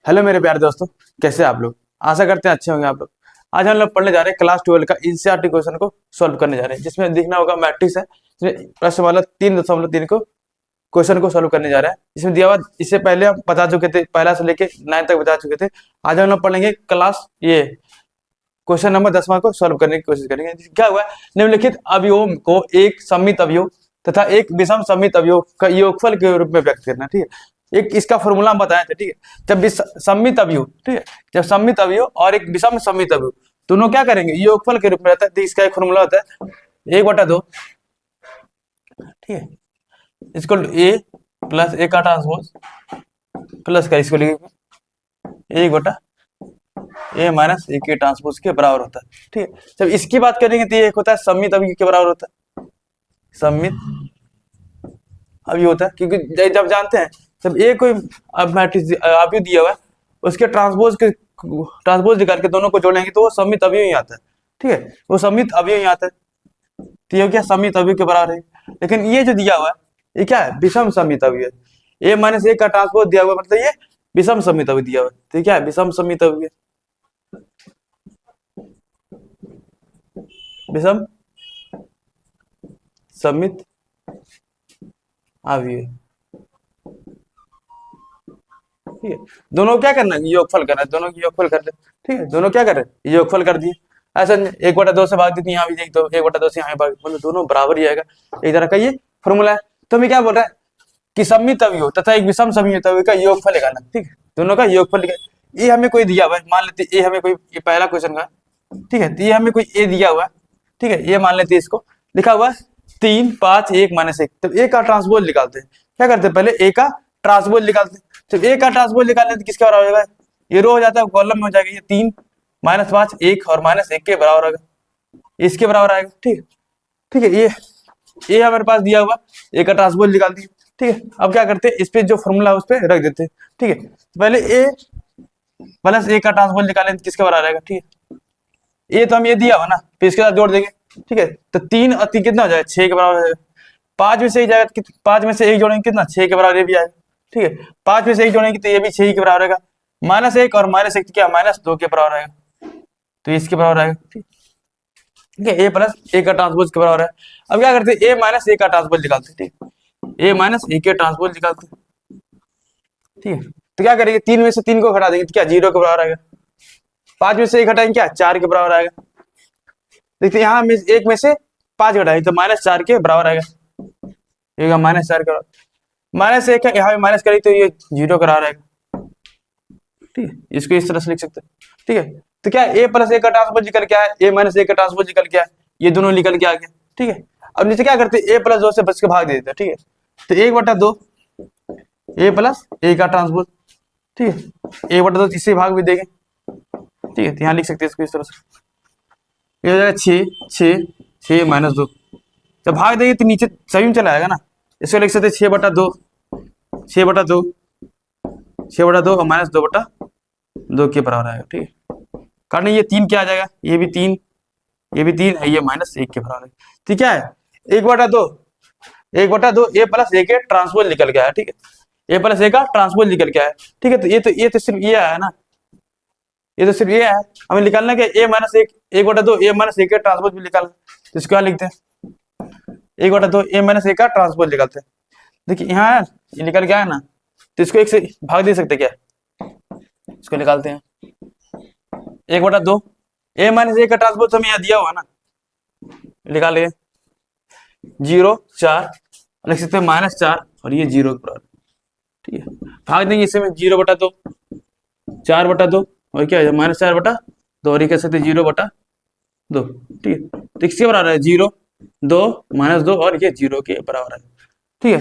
Hello मेरे प्यारे दोस्तों, कैसे आप लोग। आशा करते हैं अच्छे होंगे आप लोग। आज हम लोग पढ़ने जा रहे हैं क्लास 12 का एनसीईआरटी क्वेश्चन को सॉल्व करने जा रहे हैं, जिसमें दिखना होगा मैट्रिक्स है, जिसमें प्रश्न वाला 3.3 को क्वेश्चन को सॉल्व करने जा रहा है। इसमें दिया हुआ, इससे पहले हम बता चुके थे, पहला से लेके 9 तक बता चुके थे। आज हम लोग पढ़ेंगे क्लास ये क्वेश्चन नंबर 10वां को सॉल्व करने की कोशिश करेंगे। क्या हुआ, निम्नलिखित अवयवों को एक सममित अवयव तथा एक विषम सममित अवयव का योगफल के रूप में व्यक्त करना। ठीक है, एक इसका फॉर्मूला हम बताए थे। ठीक है, जब सममित अवयव, ठीक है, जब सममित अवयव और एक विषम सममित अवयव दोनों क्या करेंगे, योगफल के रूप में रहता है, तो इसका एक फॉर्मूला होता है 1/2। ठीक है, इसको ए प्लस ए का ट्रांसपोज प्लस का इसको लिखेंगे 1/a माइनस ए के ट्रांसपोज के बराबर होता है। ठीक है, जब इसकी बात करेंगे तो ये एक होता है सममित अवयव के बराबर होता है, सममित अवयव होता है, क्योंकि जब जानते हैं जब ए कोई मैट्रिक्स अवयव दिया हुआ है, उसके ट्रांसपोज निकाल के दोनों को जोड़ेंगे तो वो सममित अवयव ही आता है। ठीक है, वो सममित अवयव ही आता है, तो ये क्या सममित अवयव के बराबर है। लेकिन ये जो दिया हुआ है ये क्या है, विषम सममित अवयव है। ए माइनस ए का ट्रांसपोज दिया हुआ है, मतलब ये विषम सममित अवयव दिया हुआ है, तो क्या है, विषम सममित अवयव, विषम सममित अवयव। ठीक है, दोनों क्या करना है, योगफल करना है, दोनों की योगफल कर दे। ठीक है, दोनों क्या कर रहे, योगफल कर दिए। ऐसा 1/2 से भाग देती यहाँ भी देख तो 1/2 से यहाँ भाग, मतलब दोनों बराबर ही आएगा। एक तरह का ये फॉर्मूला है। तो मैं क्या बोल रहा है कि सममित अवयव तथा एक विषम सममित अवयव का योगफल निकालना। ठीक है, दोनों का योगफल निकाल। ये हमें कोई दिया हुआ है, मान लेते ये हमें कोई, ये पहला क्वेश्चन का। ठीक है, तो ये हमें कोई ए दिया हुआ है। ठीक है, ये मान लेते इसको लिखा हुआ है 3, 5, 1 - 1। तब ए का ट्रांसपोज निकालते हैं। क्या करते हैं, पहले ए का ट्रांसपोज निकालते हैं। जब ए का ट्रांसपोज निकालने तो किसके बराबर हो जाएगा, ये रो हो जाता है, कॉलम में हो जाएगा। ये 3 - 5 1 और -1 के बराबर आएगा, इसके बराबर आएगा। ठीक है, ठीक है, ये हमारे पास दिया हुआ, ए का ट्रांसपोज निकाल दिया। ठीक है, अब क्या करते हैं, इस पे जो फॉर्मूला है उस पे रख देते हैं। ठीक है, तो पहले ए प्लस ए का ट्रांसपोज निकालें तो किसके बराबर आएगा। ठीक है, ये तो हम ये दिया हुआ ना, फिर इसके साथ जोड़ देंगे। ठीक है, तो 3 और 3 कितना हो जाएगा, 6 के बराबर हो जाएगा। 5 में से एक जाएगा, 5 में से एक जोड़ेंगे कितना, 6 के बराबर ये भी आएगा। ठीक है, 5 में से एक जोड़ेंगे तो ये भी 6 के बराबर आएगा। -1 और -1 क्या, -2 के बराबर आएगा, तो इसके बराबर आएगा। ठीक है, ए प्लस ए का ट्रांसपोज के बराबर है। अब क्या करते हैं, ए माइनस ए का ट्रांसपोज निकालते हैं। ठीक, ए माइनस ए के ट्रांसपोज निकालते हैं। ठीक है, तो क्या करेंगे, 3 में से 3 को घटा देंगे तो क्या 0 के बराबर आएगा। 5 में से 1 घटाएंगे क्या, 4 के बराबर आएगा। देखते यहाँ में 1 में से 5 घटाएंगे तो -4 के बराबर आएगा, -4 के बराबर। -1 है, यहाँ पे माइनस करेंगे तो ये 0 के बराबर आएगा। ठीक है, इसको इस तरह से लिख सकते हैं। ठीक है, तो क्या ए प्लस ए का ट्रांसपोज निकल के आया, ए माइनस ए का ट्रांसपोज निकल के आया, ये दोनों निकल के आ गया। ठीक है, अब नीचे क्या करते हैं, ए प्लस 2 से बच के भाग दे देते हैं। ठीक है, तो 1/2 ए प्लस ए का ट्रांसपोज। ठीक है, 1/2 इससे भाग भी देंगे। ठीक है, तो यहाँ लिख सकते हैं इसको इस तरह से, ये हो जाएगा 6 -2। जब भाग देंगे तो नीचे सभी में चला आएगा ना, इसको लिख सकते हैं 6/2 6/2 6/2 और -2/2 के बराबर आएगा। ठीक है, कारण ये 3 क्या आ जाएगा, ये भी 3, ये भी 3 है, ये -1 के बराबर है। ठीक है, 1/2 ए प्लस ए के ट्रांसपोज निकल गया है। ठीक है, ए प्लस ए का ट्रांसपोज निकल गया है। ठीक है, तो ये तो सिर्फ ये आया ना, ये तो सिर्फ ये है, हमें निकालना क्या, ए माइनस 1 1/2 ए माइनस 1 के ट्रांसपोज भी निकालना। तो इसको क्या लिखते हैं, 1/2 ए माइनस 1 का ट्रांसपोज निकालते हैं। देखिए यहाँ ये निकल गया है ना, तो इसको 1 से भाग दे सकते क्या, इसको निकालते हैं 1/2 ए माइनस 1 का ट्रांसपोज हमें यहाँ दिया हुआ ना, निकालिए 0 4 लिख सकते हैं -4 और ये 0 के बराबर। ठीक है, भाग देंगे इससे में 0/2 4/2 और क्या है -4/2 और ये कह सकते 0/2। ठीक है, तो किसके बराबर है, 0 2 -2 और ये 0 के बराबर है। ठीक है,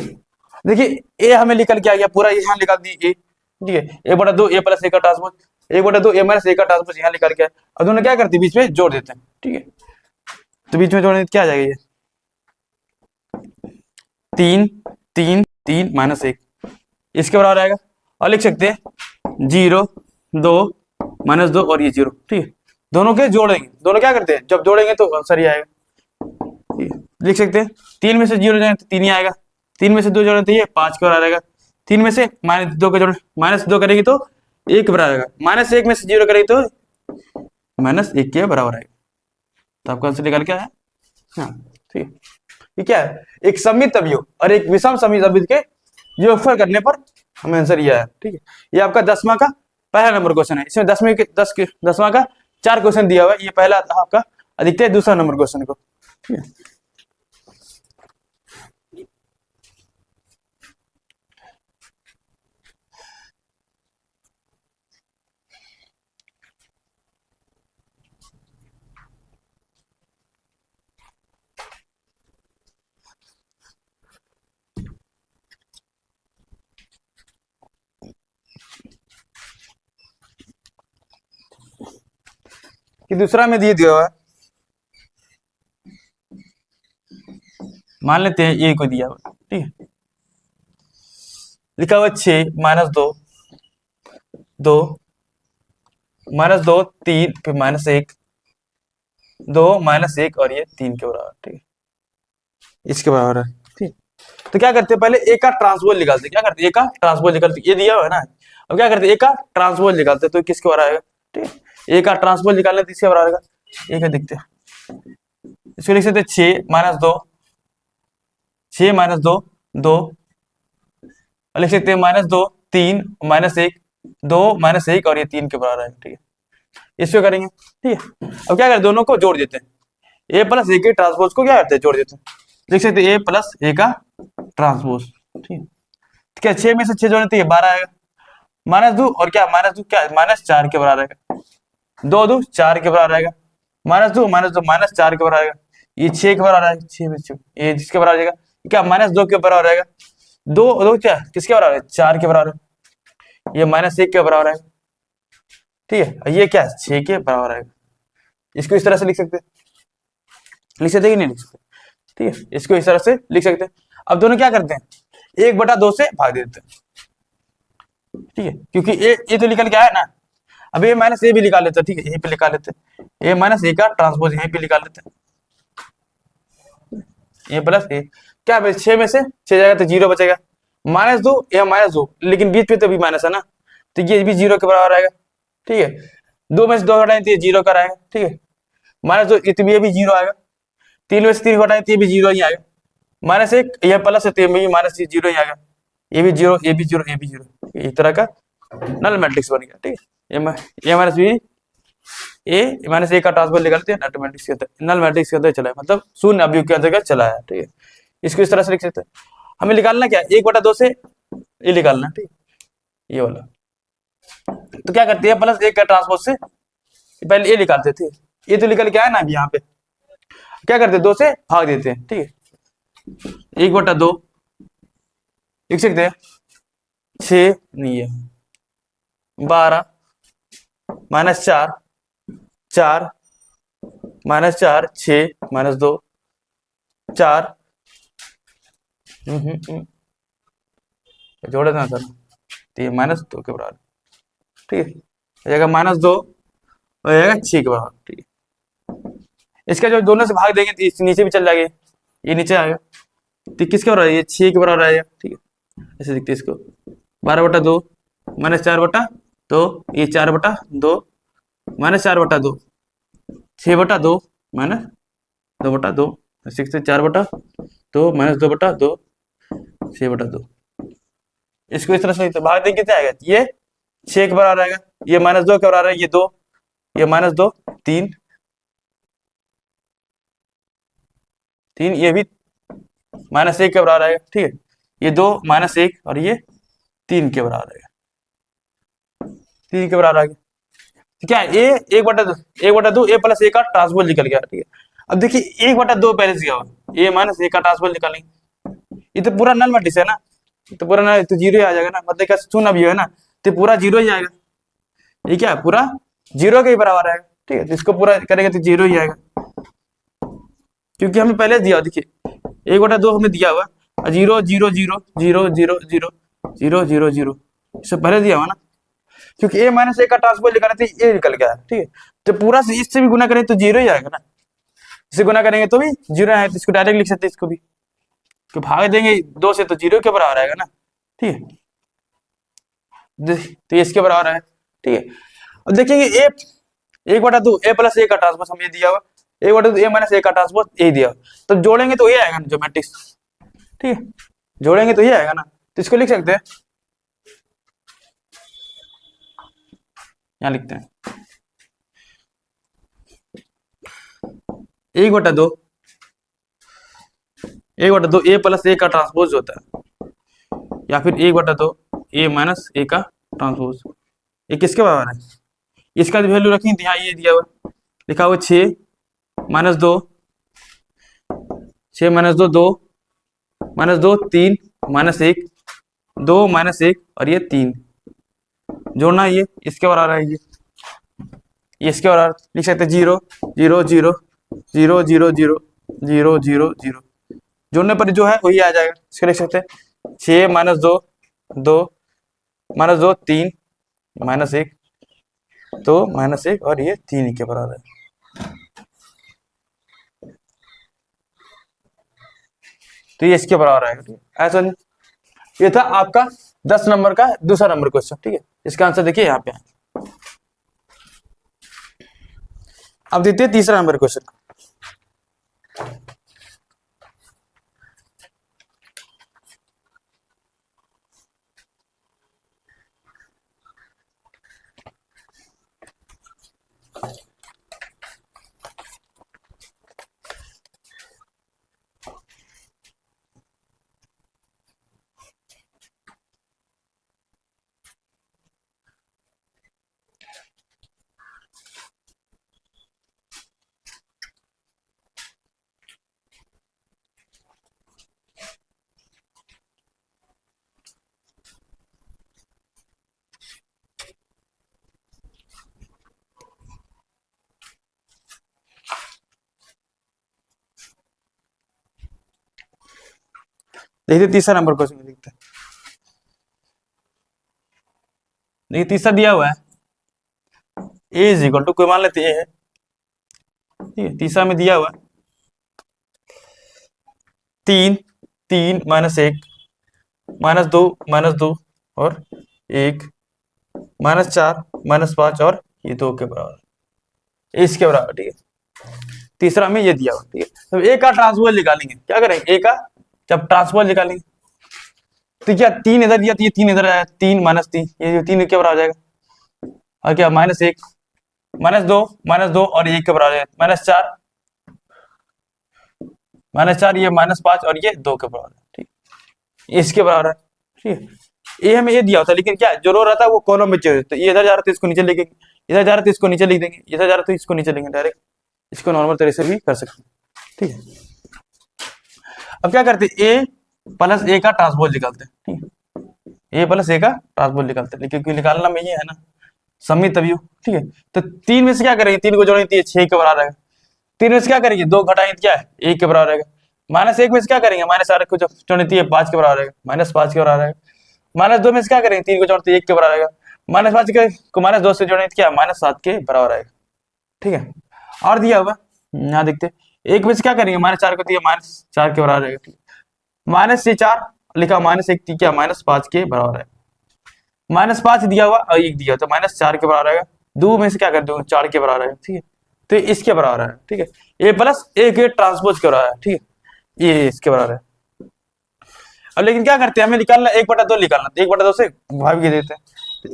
देखिए ए हमें निकल के आ गया पूरा, यहाँ निकाल दी ए। ठीक है, 1/2 ए प्लस ए का ट्रांसपोज, 1/2 ए माइनस ए का ट्रांसपोज यहाँ निकाल के। अब दोनों क्या करते हैं, बीच में जोड़ देते हैं। ठीक है, तो बीच में जोड़ने क्या आ जाएगा, ये 3 3 3 -1 इसके बराबर आएगा। और लिख सकते हैं 0 2 -2 और ये 0। ठीक है, दोनों के जोड़ेंगे, दोनों क्या करते हैं, जब जोड़ेंगे तो आंसर ही आएगा। लिख सकते हैं 3 में से 0 जाए तो 3 ही आएगा, 3 में से 2 जोड़े तो ये 5 के बराबर आएगा, 3 में से -2 के जोड़े -2 करेंगे तो 1 के बराबर आएगा, -1 में से 0 करेंगे तो -1 के बराबर आएगा। तो आपका आंसर निकल क्या है? हाँ ठीक है। ये क्या है? एक सममित अवयव और एक विषम सममित अवयव के योगफल करने पर हमें आंसर ये आया। ठीक है, ये आपका 10वां का पहला नंबर क्वेश्चन है। इसमें 10वां का 4 क्वेश्चन दिया हुआ है। ये पहला था आपका अधिकतर दूसरा नंबर क्वेश्चन को। ठीक है, कि दूसरा में दिया हुआ है, मान लेते हैं ए को दिया हुआ। ठीक है, लिखा हुआ 6 -2 2 -2 3 फिर -1 2 -1 और ये 3 के बराबर। ठीक है, इसके बराबर है। ठीक, तो क्या करते हैं, पहले ए का ट्रांसपोज निकालते हैं। क्या करते हैं, ए का ट्रांसपोज निकालते, ये दिया हुआ है ना। अब क्या करते हैं, ए का ट्रांसपोज निकालते हैं, तो किसके बराबर आएगा? ठीक है, ए का ट्रांसपोज निकालने तो इसके बराबर आएगा। ए का देखते हैं, इसको लिख सकते हैं 6 -2 6 -2 2, और लिख सकते हैं -2 3 -1 2 -1 और ये 3 के बराबर आएगा। ठीक है, इसको करेंगे। ठीक है, अब क्या करें, दोनों को जोड़ देते हैं। ए प्लस ए के ट्रांसपोज को क्या करते हैं, जोड़ देते हैं। लिख सकते हैं ए प्लस ए का ट्रांसपोज। ठीक है, क्या 6 में से 6 जोड़ने तो ये 12 आएगा। -2 और क्या, -2 क्या -4 के बराबर आएगा। 2 2 4 के बराबर आएगा। -2 -2 -4 के बराबर आएगा। ये 6 के बराबर आएगा। 6 में 6 ये जिसके बराबर आएगा, क्या -2 के बराबर आएगा। 2 2 क्या किसके बराबर है, 4 के बराबर है। ये -1 के बराबर आएगा। ठीक है, ये क्या 6 के बराबर आएगा। इसको इस तरह से लिख सकते हैं, लिख सकते कि नहीं लिख सकते। ठीक है, इसको इस तरह से लिख सकते हैं। अब दोनों क्या करते हैं, 1/2 से भाग देते हैं। ठीक है, क्योंकि ये तो निकल के आया ना। अब ये माइनस ए भी निकाल लेते हैं। ठीक है, यहीं पे निकाल लेते हैं, ए माइनस ए का ट्रांसपोज यहीं पे निकाल लेते हैं। ए प्लस ए क्या, 6 में से 6 जाएगा तो 0 बचेगा। -2 या -2, लेकिन बीच में तो भी माइनस है ना, तो ये भी 0 के बराबर आएगा। ठीक है, 2 में से 2 हटाएं तो ये 0 का आएगा। ठीक है, -2 ये भी 0 आएगा। 3 में से 3 हटाएं तो ये भी 0 ही आएगा। -1 यह प्लस है तो ये भी -0 ही आएगा। ये भी 0 ये भी 0 ये भी 0, एक तरह का नल मैट्रिक्स बन गया। ठीक है, ए माइनस बी ए का ट्रांसपोज निकालते हैं, नल मैट्रिक्स के अंदर, नल मैट्रिक्स के अंदर चला है, मतलब शून्य अवयव के अंदर चला है। ठीक है, इसको इस तरह से लिख सकते हैं। हमें निकालना क्या, 1/2 से ये निकालना। ठीक, ये वाला तो क्या करते हैं, प्लस 1 का ट्रांसपोज से पहले ये निकालते थे। ये तो निकल के आया ना अभी, यहाँ पे क्या करते हैं, 2 से भाग देते हैं। ठीक है, 1/2 लिख सकते हैं, 6 नहीं है 12 -4 4 -4 6 -2 4 जोड़े ना सर, तो ये -2 के बराबर। ठीक है, जाएगा -2 हो जाएगा 6 के बराबर। ठीक है, इसका जो दोनों से भाग देंगे तो इस नीचे भी चल जाएगा, ये नीचे आएगा तो किसके बराबर, ये 6 के बराबर आएगा। ठीक है, ऐसे दिखते इसको, 12/2 -4/2, ये 4/2 -4/2 6/2 -2/2 6 से 4/2 -2/2 6/2। इसको इस तरह से भाग देंगे कितने आएगा, ये 6 के बराबर आएगा, ये -2 के बराबर है, ये 2 ये -2 3 3 ये भी -1 के बराबर आएगा। ठीक है, ये 2 -1 और ये 3 के बराबर आएगा। 3 के बराबर आ गया, क्या है, ए 1/2 ए प्लस ए का ट्रांसपोज निकल गया। ठीक है, अब देखिए 1/2 पहले से क्या हुआ, ए माइनस ए का ट्रांसपोज निकालेंगे, ये तो पूरा नल मैट्रिक्स है ना, तो पूरा नल तो 0 ही आ जाएगा ना, मतलब क्या शून्य भी है ना, तो पूरा 0 ही आएगा। ये क्या है, पूरा 0 के ही बराबर आएगा। ठीक है, इसको पूरा करेंगे तो 0 ही आएगा, क्योंकि हमें पहले दिया, देखिए 1/2 हमें दिया हुआ 0 0 0 0 0 0 0 0 0, इससे पहले दिया हुआ ना, क्योंकि ए माइनस ए का ट्रांसपोज निकालना थे, ये निकल गया। ठीक है, तो पूरा से इससे भी गुना करें तो 0 ही आएगा ना, इससे गुना करेंगे तो भी 0 आएगा, तो इसको डायरेक्ट लिख सकते हैं, इसको भी तो भाग देंगे 2 से तो 0 के बराबर आएगा ना। ठीक है, तो इसके बराबर है, ठीक है। अब देखेंगे ए 1/2 ए प्लस ए का ट्रांसपोज हमें दिया हुआ, 1/2 ए माइनस ए का ट्रांसपोज ए दिया, तो जोड़ेंगे तो ये आएगा ना, जो मैट्रिक्स, ठीक है, जोड़ेंगे तो ये आएगा ना, तो इसको लिख सकते हैं, यहां लिखते हैं 1/2 ए प्लस ए का ट्रांसपोज होता है, या फिर 1/2 ए माइनस ए का ट्रांसपोज, ये किसके बराबर है, इसका जो वैल्यू रखेंगे यहाँ ये दिया हुआ, लिखा हुआ 6 - 2, 6 - 2 2 -2 3 -1 2 -1 और ये 3 जोड़ना, ये इसके बराबर है, ये इसके बराबर लिख सकते हैं 0 0 0 0 0 0 0 0 0, जोड़ने पर जो है वही आ जाएगा, इसके लिख सकते हैं 6 - 2 2 -2 3 -1 2 -1 और ये 3 के बराबर है। तो ये इसके बराबर आएगा, ऐसा नहीं। ये था आपका 10 नंबर का दूसरा नंबर क्वेश्चन, ठीक है। इसका आंसर देखिए यहाँ पे। अब देखते हैं तीसरा नंबर क्वेश्चन। देखिए तीसरा नंबर क्वेश्चन देखते हैं। देखिए तीसरा दिया हुआ है a इज इक्वल टू, कोई मान लेते है, ठीक है। तीसरा में दिया हुआ 3 3 -1 -2 -2 और 1 -4 -5 और ये 2 के बराबर, इसके बराबर, ठीक है। तीसरा में ये दिया हुआ, ठीक है। तो a का ट्रांसपोज निकालेंगे, क्या करेंगे, a का जब ट्रांसपोज निकालेंगे तो क्या 3 इधर दिया तो ये 3 इधर आया, 3 -3 ये 3 के बराबर आ जाएगा, और क्या -1 -2 और 1 के बराबर है, -4 ये -5 और ये 2 के बराबर है, ठीक, इसके बराबर है, ठीक है। ये हमें ये दिया होता है, लेकिन क्या जो रो रहा था वो कॉलम में चाहिए, तो ये इधर जा रहा था इसको नीचे लिखेंगे, इधर जा रहा था इसको नीचे लिख देंगे, इधर जा रहा था इसको नीचे लिखेंगे डायरेक्ट, इसको नॉर्मल तरीके से भी कर सकते हैं, ठीक है। अब क्या करते हैं, ए प्लस ए का ट्रांसपोज निकालते हैं, ठीक है। ए प्लस ए का ट्रांसपोज निकालते हैं, लेकिन क्योंकि निकालना में ये है ना समी तभी, ठीक है। तो 3 में से क्या करेंगे, 3 को जोड़ेंगे 6 के बराबर आएगा, 3 में से क्या करेंगे 2 घटाएंगे क्या है 1 के बराबर आएगा, -1 में से क्या करेंगे -8 को जोड़ते 5 के बराबर आएगा, -5 के बराबर आएगा, -2 में से क्या करेंगे 3 को जोड़ते 1 के बराबर आएगा, -5 को -2 से जोड़ेंगे क्या -7 के बराबर आएगा, ठीक है। और दिया हुआ यहाँ देखते 1 में से क्या करेंगे -4 को दिया -4 के बराबर आएगा, ठीक है। -4 लिखा, -1 क्या -5 के बराबर है, -5 दिया हुआ और 1 दिया तो -4 के बराबर आएगा, 2 में से क्या कर दूंगा 4 के बराबर आएगा, ठीक है। तो इसके बराबर है, ठीक है। ए प्लस ए के ट्रांसपोज के बराबर है, ठीक है, ये इसके बराबर है। अब लेकिन क्या करते हैं, हमें निकालना 1/2 निकालना, 1/2 से भाग के देते हैं,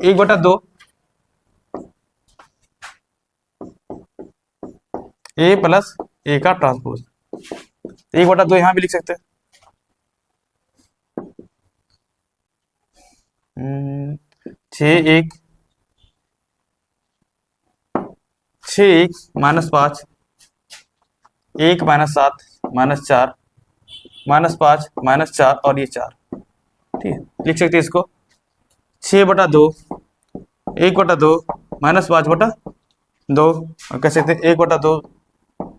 1/2 ए प्लस ए का ट्रांसपोज, 1/2 यहां भी लिख सकते हैं, 6 1 -5 1 -7 -4 -5 -4 और ये 4, ठीक है। लिख सकते हैं इसको 6/2 1/2 -5/2 और कह सकते हैं 1/2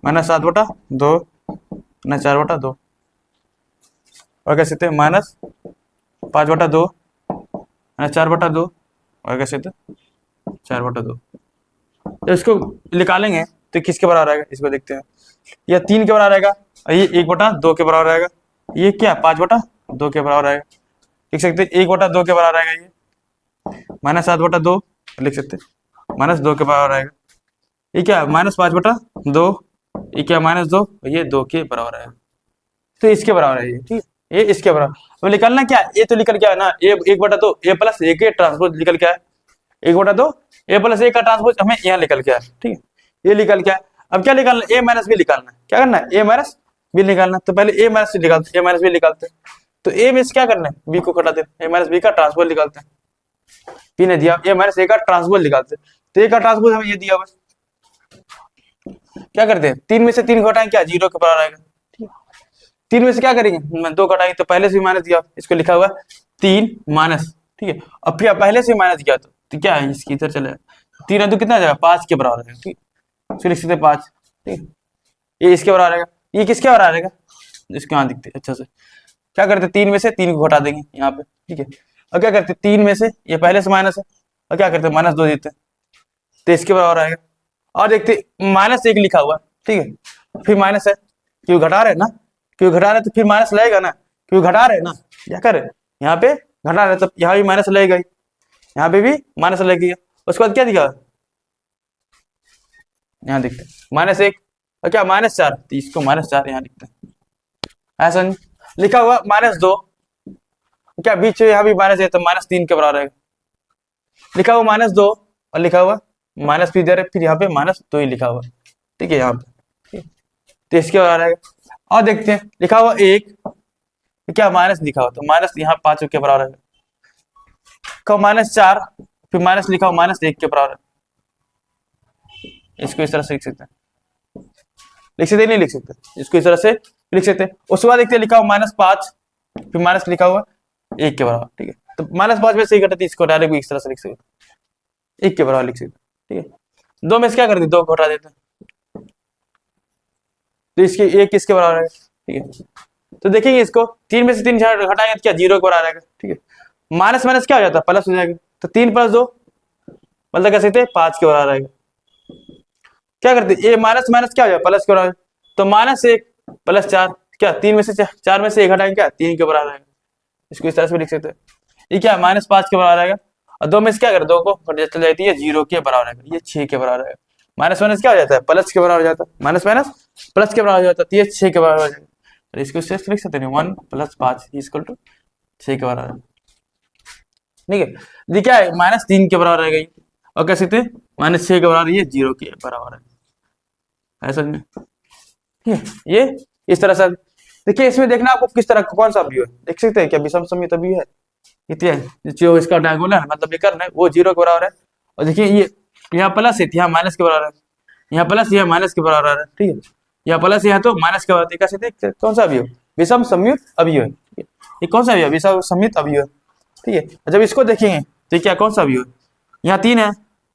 -7/2 -4/2 और कह सकते हैं -5/2 -4/2 और कह सकते हैं 4/2। तो इसको निकालेंगे तो किसके बराबर आएगा, इसको देखते हैं, यह 3 के बराबर आएगा और ये 1/2 के बराबर आएगा, ये क्या 5/2 के बराबर आएगा, लिख सकते हैं 1/2 के बराबर आएगा, ये -7/2 लिख सकते हैं -2 के बराबर आएगा। ये क्या -5/2, ये क्या -2, ये 2 के बराबर आएगा। तो इसके बराबर है ये, ठीक है, ये इसके बराबर। अब निकलना क्या है, ये तो निकल क्या है ना, ए 1/2 a प्लस a के ट्रांसपोज निकल क्या है, 1/2 a प्लस a का ट्रांसपोज हमें यहाँ निकल क्या है, ठीक है, ये निकल क्या है। अब क्या निकालना, a माइनस बी निकालना है, क्या करना है, a माइनस बी निकालना। तो पहले a माइनस निकालते, a माइनस बी निकालते हैं। तो a में से क्या करना है, b को घटा देते हैं, a माइनस बी का ट्रांसपोज निकालते हैं। p ने दिया a माइनस a का ट्रांसपोज निकालते हैं। तो a का ट्रांसपोज हमें ये दिया हुआ, क्या करते हैं, 3 में से 3 घटाएं क्या, 0 के बराबर आएगा। 3 में से क्या करेंगे, 2 घटाएंगे, तो पहले से भी माइनस दिया, इसको लिखा हुआ 3 माइनस, ठीक है। अब फिर पहले से माइनस दिया तो क्या है, इसकी इधर चले 3 2 कितना जाएगा, 5 के बराबर है, ठीक है, इसको लिख सकते 5, ठीक है। ये इसके बराबर आएगा, ये किसके बराबर आएगा, इसके यहाँ दिखते अच्छा से। क्या करते, 3 में से 3 को घटा देंगे यहाँ पे, ठीक है। और क्या करते, 3 में से ये पहले से माइनस है, और क्या करते -2 देते हैं, तो इसके बराबर आएगा। और देखते -1 लिखा हुआ, ठीक है, फिर माइनस है, क्यों घटा रहे ना, क्यों घटा रहे तो फिर माइनस लगेगा ना, क्यों घटा रहे ना, क्या करे यहाँ पे घटा रहे तो यहाँ भी माइनस लगेगा ही, यहाँ पे भी माइनस लगेगा। उसके बाद क्या दिखा, यहाँ दिखते -1 और क्या -4, तो इसको -4 यहाँ लिखते हैं, ऐसा नहीं लिखा हुआ -2, क्या बीच में यहाँ भी माइनस है तो -3 के बराबर आएगा। लिखा हुआ -2 और लिखा हुआ माइनस भी दे रहे, फिर यहाँ पे -2 ही लिखा हुआ, ठीक है, यहाँ पे, तो इसके बराबर आएगा। और देखते हैं लिखा हुआ 1, क्या माइनस लिखा हुआ, तो माइनस यहाँ 5 के बराबर आएगा। -4, फिर माइनस लिखा हुआ -1 के बराबर, इसको इस तरह से लिख सकते हैं, लिख सकते नहीं लिख सकते, इसको इस तरह से लिख सकते हैं। उसके बाद देखते हैं लिखा हुआ -5, फिर माइनस लिखा हुआ 1 के बराबर, ठीक है। तो -5 में से ही घटाते, इसको डायरेक्ट इस तरह से लिख सकते, 1 के बराबर लिख सकते, ठीक है। 2 में से क्या करते, 2 को हटा देते हैं, तो इसके 1 किसके बराबर है, ठीक है। तो देखेंगे इसको 3 में से 3 घटाएंगे तो क्या 0 के बराबर आएगा, ठीक है। माइनस माइनस क्या हो जाता है, प्लस हो जाएगा, तो 3 + 2 मतलब कह सकते हैं 5 के बराबर आएगा। क्या करते, ये माइनस माइनस क्या हो जाएगा, प्लस के बराबर, तो -1 + 4, क्या 3 में से 4 में से 1 घटाएंगे क्या 3 के बराबर आएगा, इसको इस तरह से भी लिख सकते हैं। ये क्या -5 के बराबर आएगा, और 2 में से क्या करें, 2 को चल जाती है 0 के बराबर आएगा, ये 6 के बराबर आएगा। माइनस माइनस क्या हो जाता है, प्लस के बराबर हो जाता है, माइनस माइनस प्लस के बराबर हो जाता है, तो ये 6 के बराबर हो जाएगा। तो इसको इस तरह से लिख सकते हैं 1 + 5 = 6 के बराबर, ठीक है। ये क्या है, -3 के बराबर आएगा ये, और कह सकते हैं -6 के बराबर, ये 0 के बराबर है, ऐसा नहीं, ठीक है। ये इस तरह से देखिए, इसमें देखना आपको किस तरह कौन सा व्यू है, देख सकते हैं क्या विषम सममित व्यू है, इतने जो इसका डायगोनल है मतलब विकर्ण है वो 0 के बराबर है। और देखिए ये यहाँ प्लस है, यहाँ माइनस के बराबर है, यहाँ प्लस यहाँ माइनस के बराबर है, ठीक है, यहाँ प्लस यहाँ तो माइनस के बराबर, कहते हैं कौन सा अवयव, विषम सममित अवयव है, ठीक है। ये कौन सा अवयव, विषम सममित अवयव है, ठीक है। जब इसको देखेंगे तो क्या कौन सा अवयव है, यहाँ 3 है,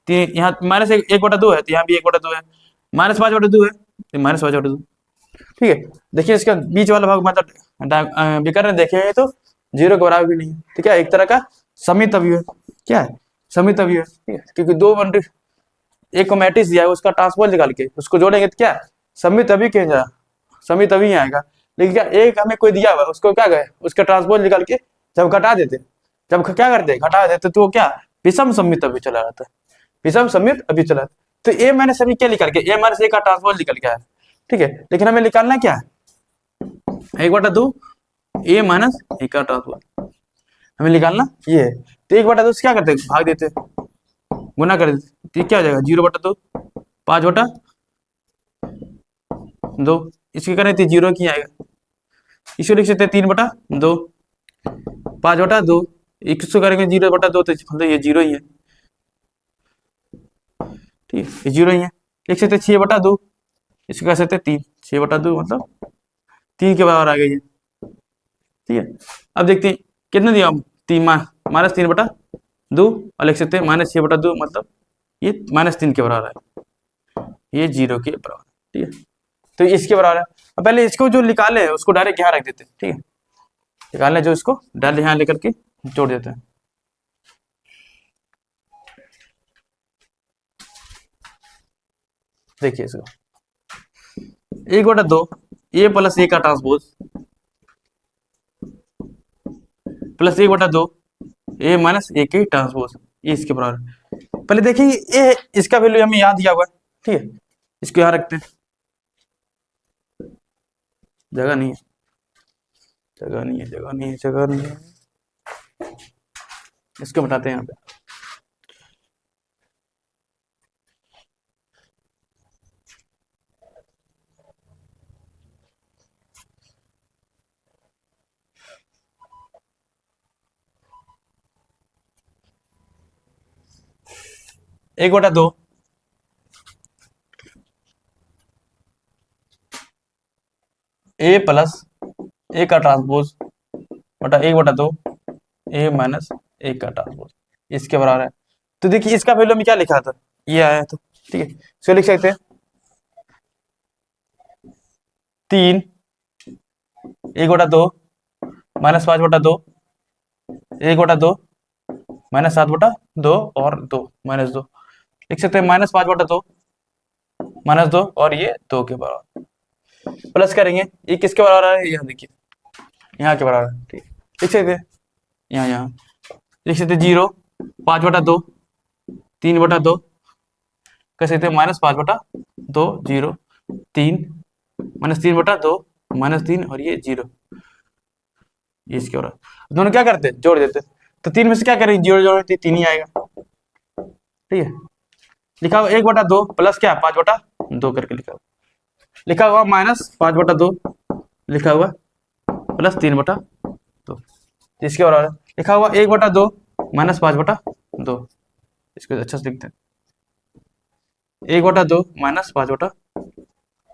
3 यहाँ -1/2 है, तो यहाँ भी 1/2 है, -5/2 है, तो -5/2, ठीक है। देखिए इसका बीच वाला भाग मतलब विकर्ण देखेंगे तो 0 के बराबर भी नहीं है, तो क्या एक तरह का सममित अवयव है, क्या है सममित अवयव है, ठीक है। क्योंकि दो एक को मैट्रिक्स दिया है, उसका ट्रांसपोज निकाल के उसको जोड़ेंगे तो क्या सममित अवयव कहेंगे, सममित अवयव आएगा। लेकिन क्या एक हमें कोई दिया हुआ है, उसको क्या कहे, उसका ट्रांसपोज निकाल के जब घटा देते, जब क्या करते घटा देते, तो वो क्या विषम सममित अवयव चला जाता है, विषम सममित अवयव चला। तो a माइनस अभी क्या निकल के, a माइनस a का ट्रांसपोज निकल गया है, ठीक है। लेकिन हमें निकालना क्या है, 1/2 a माइनस a का ट्रांसपोज हमें निकालना ये है। तो 1/2 से क्या करते हैं, भाग देते, गुना कर देते, तो क्या हो जाएगा 0/2, 5/2, इसके करें तो 0 की आएगा, इसको लिख सकते हैं 3/2, 5/2, इसको करेंगे 0/2, तो मतलब ये 0 ही है, ठीक है, ये 0 ही है। लिख सकते 6/2, इसको कह सकते 3, 6/2 मतलब 3 के बराबर आ गई है, ठीक है। अब देखते हैं कितना दिया, -3/2, और लिख सकते हैं -6/2 मतलब ये -3 के बराबर है, ये 0 के बराबर, ठीक है। तो इसके बराबर है। अब पहले इसको जो निकाले है उसको डायरेक्ट यहाँ रख देते हैं, ठीक है, निकालने जो इसको डायरेक्ट यहाँ लेकर के जोड़ देते हैं। देखिए इसको 1/2 a + a का ट्रांसपोज प्लस 1/2 a - a की ट्रांसपोज, ये इसके बराबर, पहले देखिए ये इसका वैल्यू हमें याद दिया हुआ है, ठीक है, इसको यहाँ रखते हैं, जगह नहीं है, जगह नहीं है, जगह नहीं है, जगह नहीं है, इसको बताते हैं यहाँ पे। एक बटा दो ए प्लस ए का ट्रांसपोज बटा एक बटा दो ए माइनस ए का ट्रांसपोज इसके बराबर है। तो देखिए इसका वैल्यू में क्या लिखा था, ये आया था, ठीक है, इसको लिख सकते हैं 3 एक बटा दो माइनस 5 बटा दो एक बटा दो माइनस 7 बटा दो और दो माइनस दो, लिख सकते हैं माइनस 5 बटा दो माइनस दो और ये दो के बराबर, प्लस करेंगे ये किसके बराबर है, यहाँ देखिए यहाँ के बराबर है, ठीक, लिख सकते हैं यहाँ यहाँ लिख सकते हैं 0 5 बटा दो 3 बटा दो, कह सकते हैं माइनस 5 बटा दो 0 3 माइनस 3 बटा दो माइनस 3 और ये 0, ये इसके बराबर। दोनों क्या करते हैं, जोड़ देते, तो 3 में से क्या करेंगे, 0 जोड़े 3 ही आएगा, ठीक है, लिखा हुआ 1 बटा दो प्लस क्या 5 बटा दो करके लिखा हुआ माइनस 5 बटा दो लिखा हुआ प्लस 3 बटा दो, इसके बराबर लिखा हुआ 1 बटा दो माइनस 5 बटा दो, इसको अच्छा से लिखते हैं 1 बटा दो माइनस 5 बटा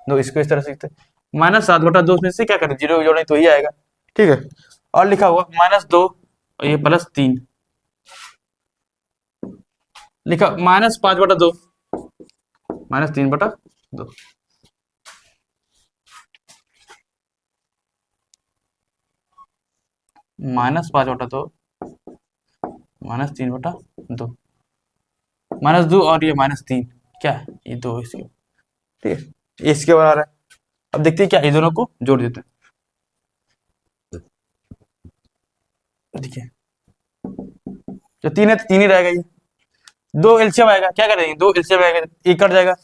दो, इसको इस तरह से लिखते हैं माइनस 7 बटा दो में से क्या करें 0 जोड़ें तो ही आएगा, ठीक है, और लिखा हुआ माइनस 2 और ये प्लस 3 लिखा माइनस 5 बटा दो माइनस 3 बटा दो, माइनस 5 बटा दो माइनस 3 बटा दो माइनस 2 और ये माइनस 3 क्या है ये 2 इसके, ठीक है, इसके बराबर है। अब देखते हैं क्या ये दोनों को जोड़ देते हैं, देखिए जो 3 है तो 3 ही रहेगा, ये 2 एलसीएम आएगा, क्या कर देंगे 2 एलसीएम आएगा, एक कट जाएगा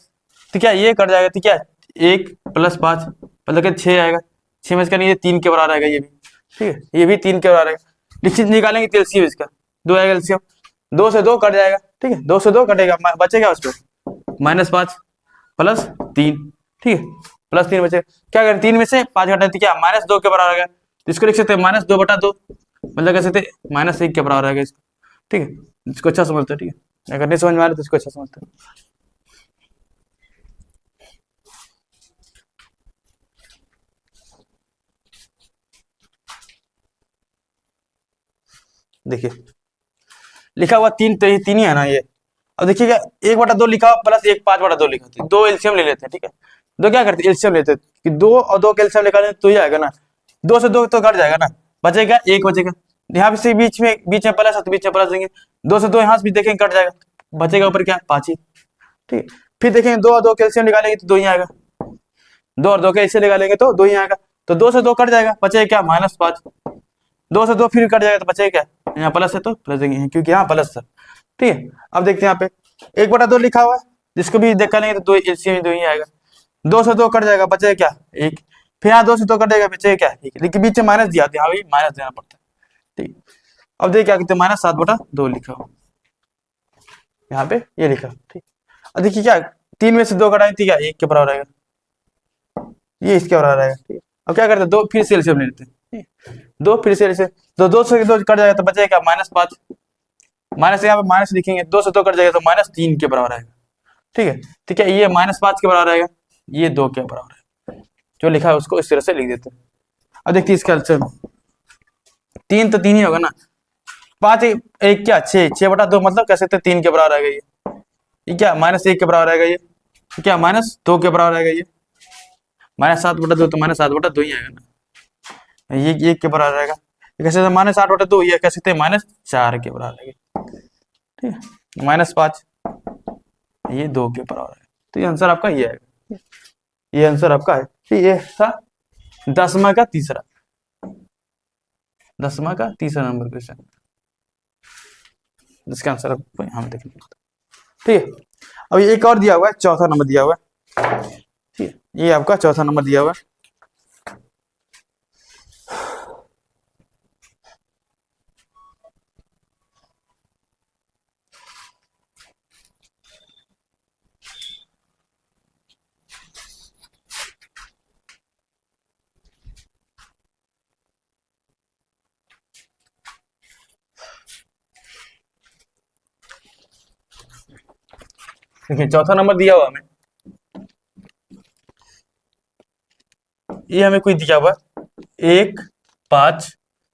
तो क्या ये कट जाएगा, तो क्या 1 प्लस 5 मतलब कि 6 आएगा, 6 में से ये 3 के बराबर आएगा, ये भी ठीक है, ये भी 3 के बराबर आएगा, निश्चित निकालेंगे तो एलसीएम इसका 2 आएगा एलसीएम, 2 से 2 कट जाएगा, ठीक है, 2 से 2 कटेगा, बचेगा उस पर माइनस 5 प्लस 3, ठीक है, प्लस 3 बचेगा, क्या करें 3 में से 5 घटा तो क्या माइनस 2 के बराबर आएगा, तो इसको लिख सकते हैं माइनस 2 बटा 2 मतलब कह सकते हैं माइनस 1 के बराबर आएगा इसको, ठीक है, इसको अच्छा समझते हैं, ठीक है, अगर नहीं समझ में आ रहा तो इसको अच्छा समझते हैं। देखिए लिखा हुआ 3 तो ये 3 ही है ना ये, अब देखिएगा 1 बटा 2 लिखा हुआ प्लस 1 5 बटा 2 लिखा था, 2 एलसीएम ले लेते हैं, ठीक है, 2 क्या करते हैं एलसीएम लेते हैं कि 2 और 2 का एलसीएम निकालें तो ये आएगा ना, 2 से 2 तो कट जाएगा ना, बचेगा 1 बचेगा, यहाँ से बीच में प्लस है तो बीच में प्लस देंगे, 2 से 2 यहाँ से भी देखेंगे कट जाएगा, बचेगा ऊपर क्या 5 ही, ठीक है, फिर देखेंगे 2 और 2 का एलसीएम निकालेंगे तो 2 ही आएगा, 2 और 2 का एलसीएम निकालेंगे तो 2 ही आएगा, तो 2 से 2 कट जाएगा, बचेगा क्या माइनस 5, 2 से 2 फिर कट जाएगा तो बचेगा क्या, यहाँ प्लस है तो प्लस देंगे क्योंकि यहाँ प्लस था, ठीक है। अब देखते हैं यहाँ पे 1 बटा 2 लिखा हुआ है, जिसको भी देखा लेंगे तो 2 एलसीएम 2 ही आएगा, 2 से 2 कट जाएगा बचेगा क्या 1, फिर यहाँ 2 से 2 कट जाएगा बचेगा क्या 1, लेकिन बीच में माइनस दिया था, यहाँ भी माइनस देना पड़ता है, ठीक। अब देखिए क्या कहते हैं माइनस 7 बटा 2 लिखा हुआ यहाँ पे ये लिखा, ठीक। अब देखिए क्या 3 में से 2 कटाएं तो क्या 1 के बराबर आएगा, ये इसके बराबर आएगा, ठीक। अब क्या करते हैं 2 फिर से एलसीएम ले लेते हैं, 2 फिर से एलसीएम, तो 2 से 2 कट जाएगा तो बचेगा क्या माइनस 5, माइनस यहाँ पे माइनस लिखेंगे 2 से 2 कट जाएगा तो माइनस 3 के बराबर आएगा, ठीक है, ठीक है, ये माइनस 5 के बराबर आएगा, ये 2 के बराबर है, जो लिखा है उसको इस तरह से लिख देते हैं। अब देखिए इसका आंसर 3 तो 3 ही होगा ना, 5 1 क्या 6 बटा 2 मतलब कह सकते हैं 3 के बराबर आएगा, ये क्या माइनस 1 के बराबर आएगा, ये क्या माइनस 2 के बराबर आएगा, ये माइनस 7 बटा 2 तो माइनस 7 बटा 2 ही आएगा ना, ये 1 के बराबर आएगा, कैसे माइनस 8 बटा 2 ये कह सकते हैं माइनस 4 के बराबर आएगा, ठीक है, माइनस 5 ये 2 के बराबर है, तो ये आंसर आपका ये आएगा, ये आंसर आपका है, ठीक, ये था 10वां का तीसरा नंबर क्वेश्चन, जिसका आंसर हम देखेंगे। ठीक है। अब एक और दिया हुआ है, चौथा नंबर दिया हुआ है, ठीक है, ये आपका चौथा नंबर दिया हुआ है। देखिए चौथा नंबर दिया हुआ हमें, ये हमें कोई दिया हुआ 1 5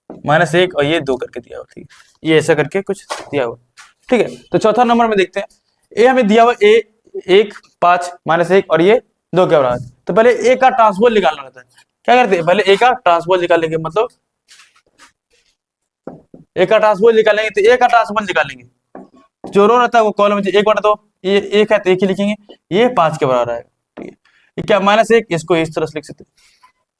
-1 और ये 2 करके दिया हुआ, ठीक है, ये ऐसा करके कुछ दिया हुआ, ठीक है। तो चौथा नंबर में देखते हैं, ए हमें दिया हुआ ए 1 5 -1 और ये 2 के बराबर। तो पहले ए का ट्रांसपोज निकालना रहता है, क्या करते हैं, पहले ए का ट्रांसपोज निकालेंगे, मतलब ए का ट्रांसपोज निकालेंगे, तो ए का ट्रांसपोज निकालेंगे, जो रो रहता है वो कॉलम में 1/2, ये 1 है तो 1 ही लिखेंगे, ये 5 के बराबर आएगा, ठीक है। ये क्या -1, इसको इस तरह से लिख सकते हैं,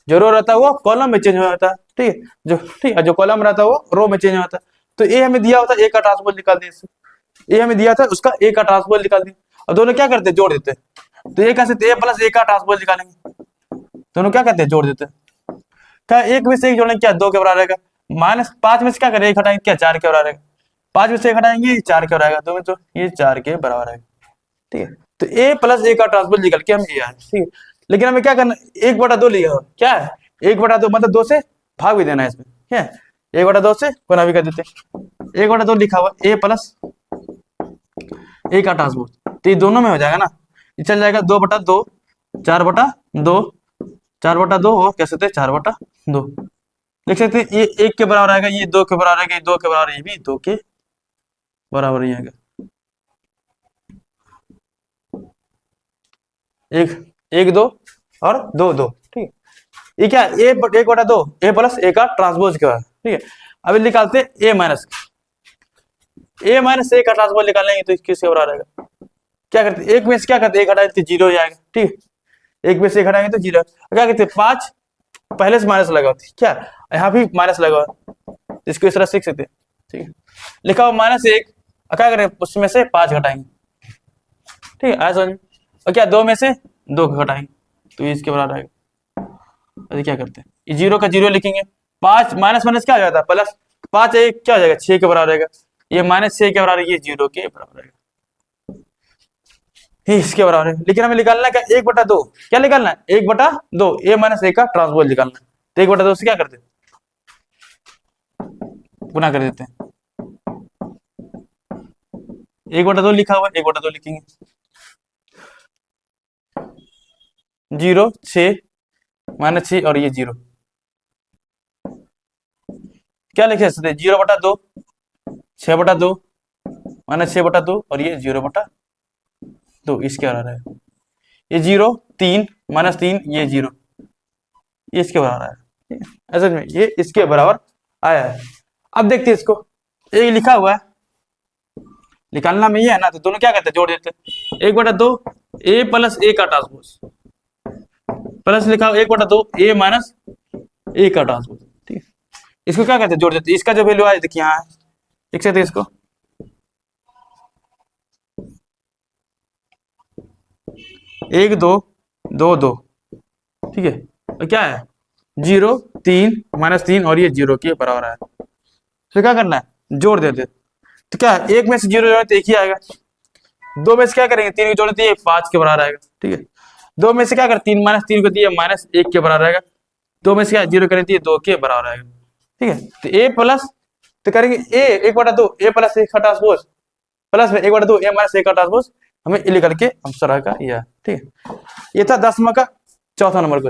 जो रो रहता है वो कॉलम में चेंज हो जाता है, ठीक है, ठीक है, जो कॉलम रहता है वो रो में चेंज हो जाता है। तो ए हमें दिया होता है, ए का ट्रांसपोज निकाल दिए, ए हमें दिया था उसका ए का ट्रांसपोज निकाल दिया। अब दोनों क्या करते हैं, जोड़ देते हैं, तो ए का से ए प्लस ए का ट्रांसपोज निकालेंगे, दोनों क्या करते हैं, जोड़ देते हैं। क्या 1 में से 1 जोड़ेंगे, क्या 2 के बराबर आएगा, -5 में से क्या करें, 1 हटाएंगे, क्या 4 के बराबर आएगा, 5 में से 1 हटाएंगे, 4 के बराबर आएगा, 2 में तो ये 4 के बराबर आएगा, ठीक है। तो ए प्लस ए का ट्रांसपोज निकल के हम ये आए, ठीक है। लेकिन हमें क्या करना, 1/2 लिया हो, क्या है 1/2, मतलब 2 से भाग भी देना है इसमें, क्या है, 1/2 से गुना भी कर देते हैं, 1/2 लिखा हुआ ए प्लस ए का ट्रांसपोज, तो ये दोनों में हो जाएगा ना, ये चल जाएगा 2/2, 4/2, 4/2 और कह सकते हैं 4/2 लिख सकते हैं। ये 1 के बराबर आएगा, ये 2 के बराबर आएगा, ये 2 के बराबर, ये भी 2 के बराबर ही आएगा, 1 2 और 2 2, ठीक है। ये क्या है, 1/2 ए प्लस ए का ट्रांसपोज के बाद, ठीक है। अभी निकालते हैं ए माइनस ए का ट्रांसपोज निकालेंगे, तो किसके बराबर आएगा, क्या करते हैं, 1 में से क्या करते हैं, 1 हटाएंगे तो 0 हो जाएगा, ठीक है, 1 में से 1 हटाएंगे तो 0, क्या करते हैं 5 पहले से माइनस लगा होती, क्या यहाँ भी माइनस लगा हुआ, इसको इस तरह सीख सकते हैं, ठीक है, लिखा हुआ -1, क्या करें उसमें से 5 घटाएंगे, ठीक है, ऐसा समझ में। और क्या 2 में से 2 घटाएंगे, तो ये इसके बराबर आएगा। अरे क्या करते हैं, ये 0 का 0 लिखेंगे, 5 माइनस माइनस क्या हो जाता है प्लस, 5 1 क्या हो जाएगा, 6 के बराबर आएगा, ये -6 के बराबर, ये 0 के बराबर आएगा, ये इसके बराबर है। लेकिन हमें निकालना क्या, 1/2, क्या निकालना है, 1/2 ए माइनस ए का ट्रांसपोज निकालना है, तो 1/2 से क्या करते हैं, गुना कर देते हैं, 1/2 लिखा हुआ है, 1/2 लिखेंगे, 0 6 -6 और ये 0, क्या लिखे सकते हैं, 0/2 6/2 -6/2 और ये 0/2, इसके बराबर है, ये 0 3 -3 ये 0, ये इसके बराबर आया, ठीक है, ऐसा में ये इसके बराबर आया है। अब देखते हैं इसको, ये लिखा हुआ है, निकालना में ये है ना, तो दोनों क्या करते हैं, जोड़ देते हैं, 1/2 ए प्लस ए का ट्रांसपोज प्लस लिखा हुआ 1/2 ए माइनस ए का ट्रांसपोज, ठीक है, इसको क्या कहते हैं, जोड़ देते हैं, इसका जो वैल्यू आया देखिए यहाँ है, लिख सकते हैं इसको, 1 2 2 2, ठीक है, और क्या है 0 3 -3 और ये 0 के बराबर है, तो क्या करना है, जोड़ देते, तो क्या है 1 में से 0 जोड़े तो 1 ही आएगा, 2 में से क्या करेंगे 3 जोड़े तो ये 5 के बराबर आएगा, ठीक है, 2 में से क्या कर 3 -3 को दिए -1 के बराबर आएगा, 2 में से क्या 0 करें तो ये 2 के बराबर आएगा, ठीक है। तो ए प्लस, तो करेंगे ए 1/2 ए प्लस ए का ट्रांसपोज प्लस में 1/2 ए माइनस ए का ट्रांसपोज, हमें निकल के आंसर आएगा, ठीक है। ये था 10वां का चौथा नंबर क्वेश्चन।